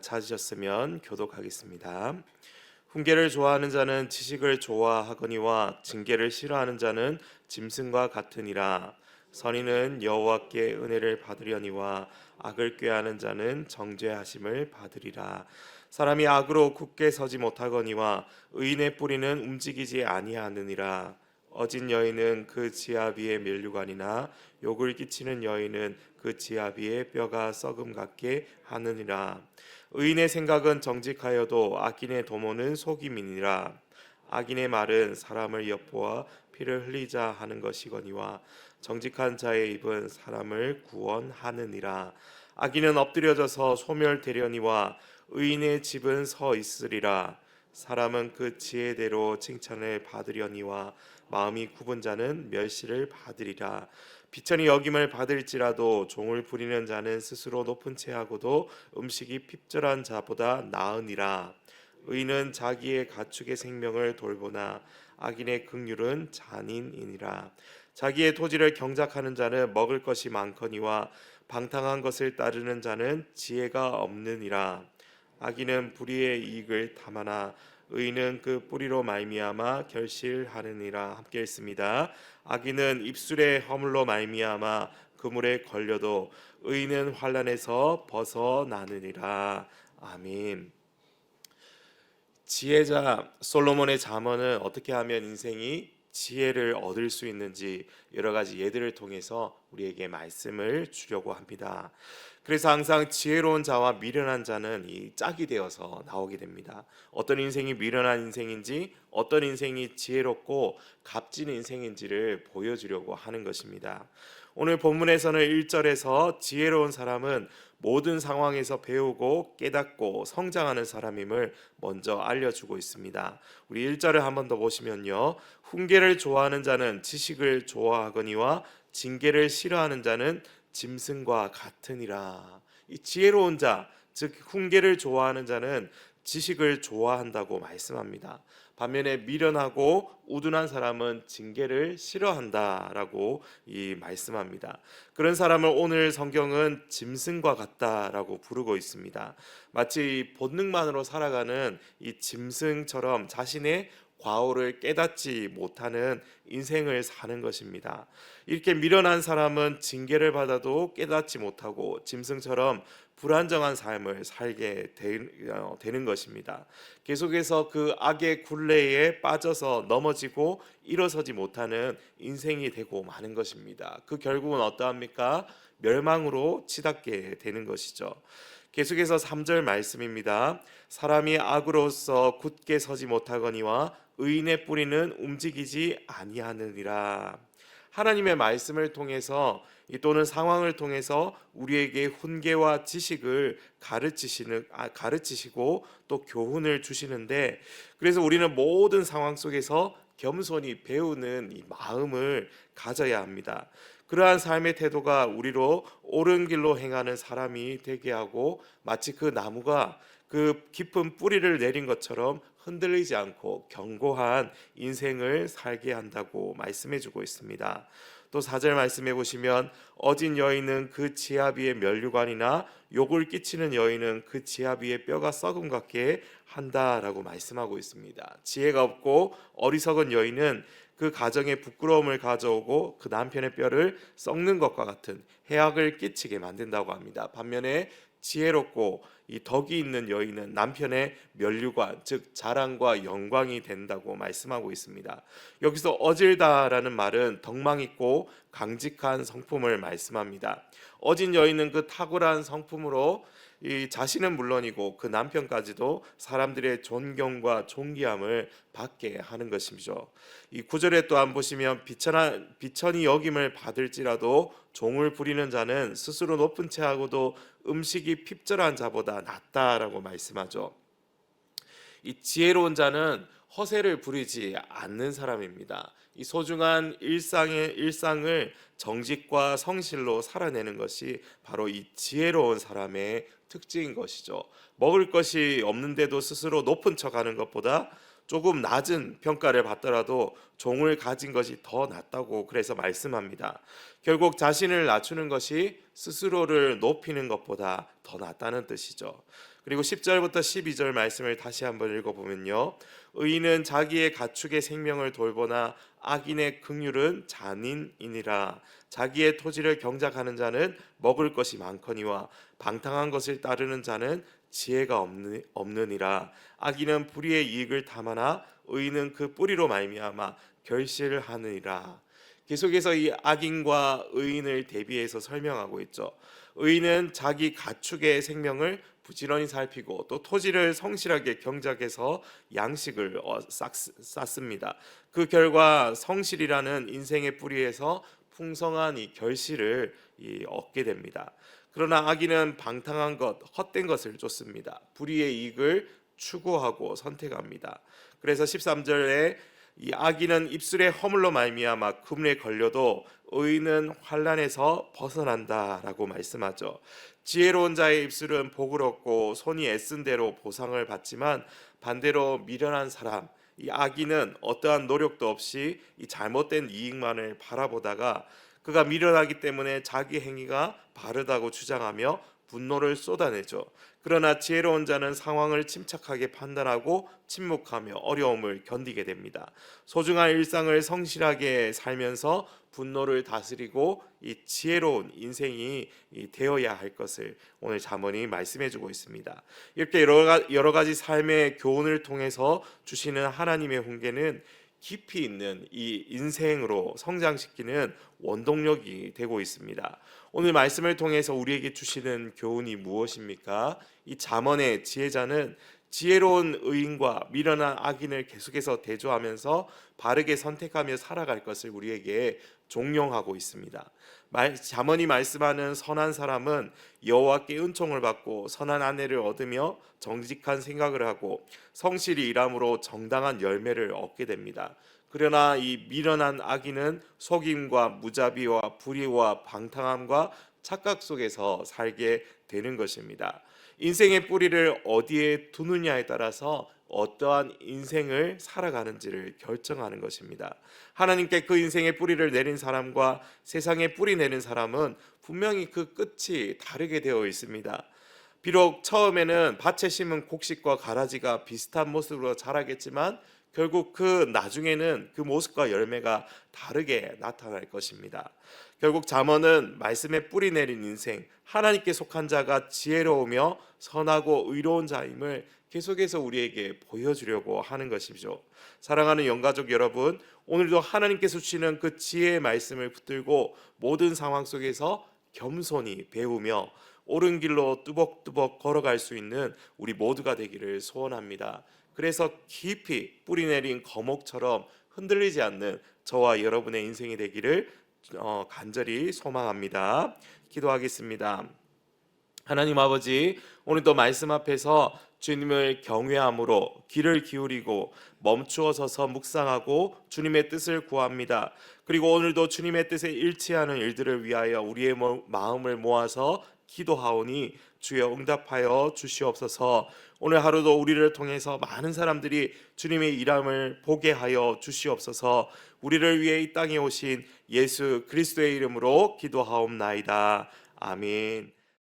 다 찾으셨으면 교독하겠습니다. 훈계를 좋아하는 자는 지식을 좋아하거니와 징계를 싫어하는 자는 짐승과 같으니라. 선인은 여호와께 은혜를 받으려니와 악을 꾀하는 자는 정죄하심을 받으리라. 사람이 악으로 굳게 서지 못하거니와 의인의 뿌리는 움직이지 아니하느니라. 어진 여인은 그 지압 위에 면류관이나 욕을 끼치는 여인은 그 지압 위에 뼈가 썩음 같게 하느니라. 의인의 생각은 정직하여도 악인의 도모는 속임이니라. 악인의 말은 사람을 엿보아 피를 흘리자 하는 것이거니와 정직한 자의 입은 사람을 구원하느니라. 악인은 엎드려져서 소멸되려니와 의인의 집은 서 있으리라. 사람은 그 지혜대로 칭찬을 받으려니와 마음이 굽은 자는 멸시를 받으리라. 비천이 여김을 받을지라도 종을 부리는 자는 스스로 높은 채하고도 음식이 핍절한 자보다 나으니라. 의인은 자기의 가축의 생명을 돌보나 악인의 긍휼은 잔인이니라. 자기의 토지를 경작하는 자는 먹을 것이 많거니와 방탕한 것을 따르는 자는 지혜가 없느니라. 악인은 불의의 이익을 탐하나 의인은 그 뿌리로 말미암아 결실하느니라. 함께 읽습니다. 악인은 입술의 허물로 말미암아 그물에 걸려도 의인은 환난에서 벗어나느니라. 아멘. 지혜자 솔로몬의 잠언은 어떻게 하면 인생이 지혜를 얻을 수 있는지 여러 가지 예들을 통해서 우리에게 말씀을 주려고 합니다. 그래서 항상 지혜로운 자와 미련한 자는 이 짝이 되어서 나오게 됩니다. 어떤 인생이 미련한 인생인지 어떤 인생이 지혜롭고 값진 인생인지를 보여주려고 하는 것입니다. 오늘 본문에서는 1절에서 지혜로운 사람은 모든 상황에서 배우고 깨닫고 성장하는 사람임을 먼저 알려주고 있습니다. 우리 1절을 한 번 더 보시면요, 훈계를 좋아하는 자는 지식을 좋아하거니와 징계를 싫어하는 자는 짐승과 같으니라. 이 지혜로운 자, 즉 훈계를 좋아하는 자는 지식을 좋아한다고 말씀합니다. 반면에 미련하고 우둔한 사람은 징계를 싫어한다라고 말씀합니다. 그런 사람을 오늘 성경은 짐승과 같다라고 부르고 있습니다. 마치 본능만으로 살아가는 이 짐승처럼 자신의 과오를 깨닫지 못하는 인생을 사는 것입니다. 이렇게 미련한 사람은 징계를 받아도 깨닫지 못하고 짐승처럼 불안정한 삶을 살게 되는 것입니다. 계속해서 그 악의 굴레에 빠져서 넘어지고 일어서지 못하는 인생이 되고 마는 것입니다. 그 결국은 어떠합니까? 멸망으로 치닫게 되는 것이죠. 계속해서 3절 말씀입니다. 사람이 악으로서 굳게 서지 못하거니와 의인의 뿌리는 움직이지 아니하느니라. 하나님의 말씀을 통해서 또는 상황을 통해서 우리에게 훈계와 지식을 가르치시고 또 교훈을 주시는데, 그래서 우리는 모든 상황 속에서 겸손히 배우는 이 마음을 가져야 합니다. 그러한 삶의 태도가 우리로 옳은 길로 행하는 사람이 되게 하고, 마치 그 나무가 그 깊은 뿌리를 내린 것처럼 흔들리지 않고 견고한 인생을 살게 한다고 말씀해주고 있습니다. 또 4절 말씀해 보시면 어진 여인은 그 지압 위에 면류관이나 욕을 끼치는 여인은 그 지압 위에 뼈가 썩음 같게 한다라고 말씀하고 있습니다. 지혜가 없고 어리석은 여인은 그 가정에 부끄러움을 가져오고 그 남편의 뼈를 썩는 것과 같은 해악을 끼치게 만든다고 합니다. 반면에 지혜롭고 이 덕이 있는 여인은 남편의 면류관, 즉 자랑과 영광이 된다고 말씀하고 있습니다. 여기서 어질다라는 말은 덕망 있고 강직한 성품을 말씀합니다. 어진 여인은 그 탁월한 성품으로 이 자신은 물론이고 그 남편까지도 사람들의 존경과 존귀함을 받게 하는 것이죠. 이 9절에 또한 보시면 비천이 여김을 받을지라도 종을 부리는 자는 스스로 높은 채하고도 음식이 핍절한 자보다 낫다라고 말씀하죠. 이 지혜로운 자는 허세를 부리지 않는 사람입니다. 이 소중한 일상을 정직과 성실로 살아내는 것이 바로 이 지혜로운 사람의 특징인 것이죠. 먹을 것이 없는데도 스스로 높은 척하는 것보다 조금 낮은 평가를 받더라도 종을 가진 것이 더 낫다고 그래서 말씀합니다. 결국 자신을 낮추는 것이 스스로를 높이는 것보다 더 낫다는 뜻이죠. 그리고 10절부터 12절 말씀을 다시 한번 읽어보면요, 의인은 자기의 가축의 생명을 돌보나 악인의 긍휼은 잔인이니라. 자기의 토지를 경작하는 자는 먹을 것이 많거니와 방탕한 것을 따르는 자는 지혜가 없느니라. 악인은 불의의 이익을 탐하나 의인은 그 뿌리로 말미암아 결실하느니라. 계속해서 이 악인과 의인을 대비해서 설명하고 있죠. 의인은 자기 가축의 생명을 부지런히 살피고 또 토지를 성실하게 경작해서 양식을 쌓습니다. 그 결과 성실이라는 인생의 뿌리에서 풍성한 이 결실을 얻게 됩니다. 그러나 악인은 방탕한 것, 헛된 것을 쫓습니다. 불의의 이익을 추구하고 선택합니다. 그래서 13절에 이 악인은 입술의 허물로 말미암아 그물에 걸려도 의인은 환난에서 벗어난다라고 말씀하죠. 지혜로운 자의 입술은 복을 얻고 손이 애쓴 대로 보상을 받지만 반대로 미련한 사람, 이 악인은 어떠한 노력도 없이 이 잘못된 이익만을 바라보다가 그가 미련하기 때문에 자기 행위가 바르다고 주장하며 분노를 쏟아내죠. 그러나 지혜로운 자는 상황을 침착하게 판단하고 침묵하며 어려움을 견디게 됩니다. 소중한 일상을 성실하게 살면서 분노를 다스리고 이 지혜로운 인생이 되어야 할 것을 오늘 잠언이 말씀해주고 있습니다. 이렇게 여러 가지 삶의 교훈을 통해서 주시는 하나님의 훈계는 깊이 있는 이 인생으로 성장시키는 원동력이 되고 있습니다. 오늘 말씀을 통해서 우리에게 주시는 교훈이 무엇입니까? 이 잠언의 지혜자는 지혜로운 의인과 미련한 악인을 계속해서 대조하면서 바르게 선택하며 살아갈 것을 우리에게 종용하고 있습니다. 잠언이 말씀하는 선한 사람은 여호와께 은총을 받고 선한 아내를 얻으며 정직한 생각을 하고 성실히 일함으로 정당한 열매를 얻게 됩니다. 그러나 이 미련한 악인은 속임과 무자비와 불의와 방탕함과 착각 속에서 살게 되는 것입니다. 인생의 뿌리를 어디에 두느냐에 따라서 어떠한 인생을 살아가는지를 결정하는 것입니다. 하나님께 그 인생의 뿌리를 내린 사람과 세상에 뿌리 내린 사람은 분명히 그 끝이 다르게 되어 있습니다. 비록 처음에는 밭에 심은 곡식과 가라지가 비슷한 모습으로 자라겠지만 결국 그 나중에는 그 모습과 열매가 다르게 나타날 것입니다. 결국 잠언은 말씀에 뿌리 내린 인생, 하나님께 속한 자가 지혜로우며 선하고 의로운 자임을 계속해서 우리에게 보여주려고 하는 것이죠. 사랑하는 영가족 여러분, 오늘도 하나님께서 주시는 그 지혜의 말씀을 붙들고 모든 상황 속에서 겸손히 배우며 옳은 길로 뚜벅뚜벅 걸어갈 수 있는 우리 모두가 되기를 소원합니다. 그래서 깊이 뿌리 내린 거목처럼 흔들리지 않는 저와 여러분의 인생이 되기를 간절히 소망합니다. 기도하겠습니다. 하나님 아버지, 오늘도 말씀 앞에서 주님을 경외함으로 귀를 기울이고 멈추어 서서 묵상하고 주님의 뜻을 구합니다. 그리고 오늘도 주님의 뜻에 일치하는 일들을 위하여 우리의 마음을 모아서 기도하오니 주여 응답하여 주시옵소서. 오늘 하루도 우리를 통해서 많은 사람들이 주님의 일함을 보게 하여 주시옵소서. 우리를 위해 이 땅에 오신 예수 그리스도의 이름으로 기도하옵나이다. 아멘.